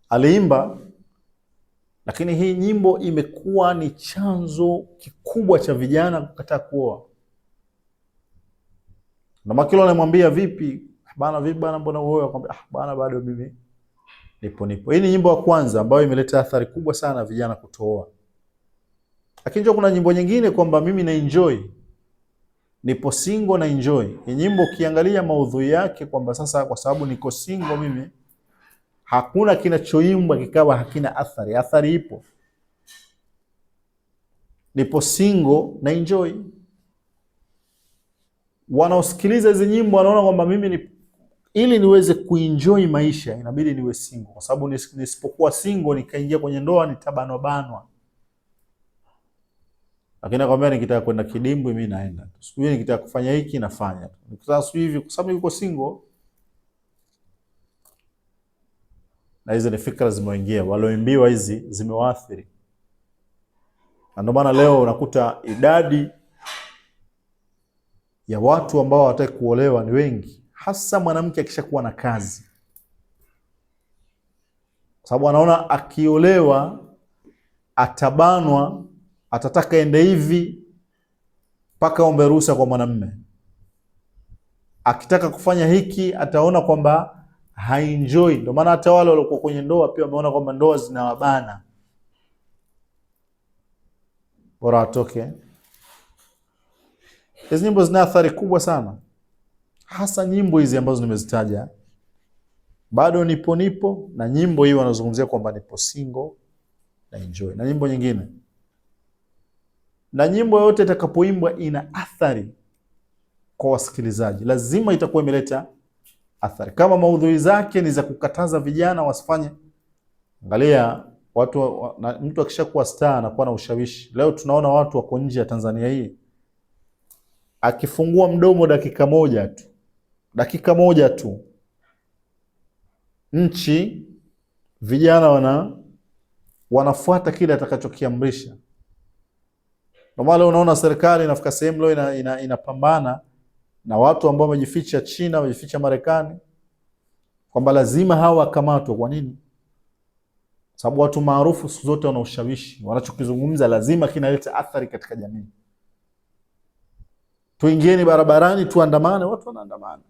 aliimba, lakini hii nyimbo imekuwa ni chanzo kikubwa cha vijana kukataa kuoa. Na makilo anamwambia vipi bana, mbona uoe? Akamwambia bana, bado mimi nipo. Hii ni nyimbo ya kwanza ambayo imeleta athari kubwa sana vijana kutooa. Lakini ndio kuna nyimbo nyingine kwamba mimi na enjoy, nipo single na enjoy. Hii nyimbo ukiangalia maudhui yake kwamba sasa kwa sababu niko single mimi, hakuna kinachoimbwa kikawa hakina athari. Athari ipo. Nipo single na enjoy. Wanaosikiliza hizi nyimbo wanaona kwamba mimi ili niweze kuenjoy maisha inabidi niwe single, kwa sababu nisipokuwa single nikaingia kwenye ndoa nitabanwa. Lakini nakwambia nikitaka kwenda kidimbwi mimi naenda tu. Siku hiyo nikitaka kufanya hiki nafanya tu. Nikitaka sio hivi kwa sababu niko single. Na hizo ni fikra zimeingia, walioimbiwa hizi zimewaathiri. Na ndio maana leo unakuta idadi ya watu ambao hawataki kuolewa ni wengi, hasa mwanamke akishakuwa na kazi. Kwa sababu anaona akiolewa atabanwa, atataka ende hivi mpaka ombe ruhusa kwa mwanamume. Akitaka kufanya hiki ataona kwamba haenjoy. Ndio maana hata wale waliokuwa kwenye ndoa pia wameona kwamba ndoa zinawabana, bora atoke. Hizi nyimbo zina athari kubwa sana, hasa nyimbo hizi ambazo nimezitaja, bado nipo, na nyimbo hii wanazungumzia kwamba nipo single na enjoy, na nyimbo nyingine. Na nyimbo yote itakapoimbwa ina athari kwa wasikilizaji, lazima itakuwa imeleta athari. Kama maudhui zake ni za kukataza vijana wasifanye, angalia mtu akishakuwa star anakuwa na ushawishi. Leo tunaona watu wako nje ya Tanzania hii, akifungua mdomo dakika moja tu nchi, vijana wanafuata kile atakachokiamrisha. Ndio maana unaona serikali inafika sehemu leo inapambana na watu ambao wamejificha China, wamejificha Marekani, kwamba lazima hawa wakamatwe. Kwa nini? Sababu watu maarufu siku zote wana ushawishi, wanachokizungumza lazima kinaleta athari katika jamii. Tuingieni barabarani tuandamane, watu wanaandamana.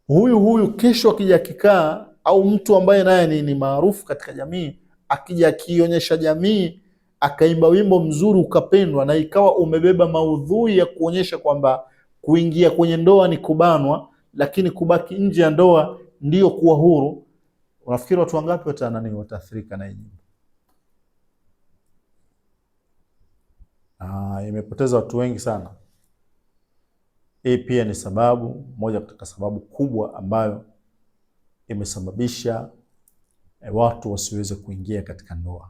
Huyu kesho akija kikaa, au mtu ambaye naye ni maarufu katika jamii, akija akionyesha jamii, akaimba wimbo mzuri ukapendwa, na ikawa umebeba maudhui ya kuonyesha kwamba kuingia kwenye ndoa ni kubanwa, lakini kubaki nje ya ndoa ndio kuwa huru, unafikiri watu wangapi wataathirika na hii? Imepoteza watu wengi sana. Hii pia ni sababu moja kutoka sababu kubwa ambayo imesababisha watu wasiweze kuingia katika ndoa.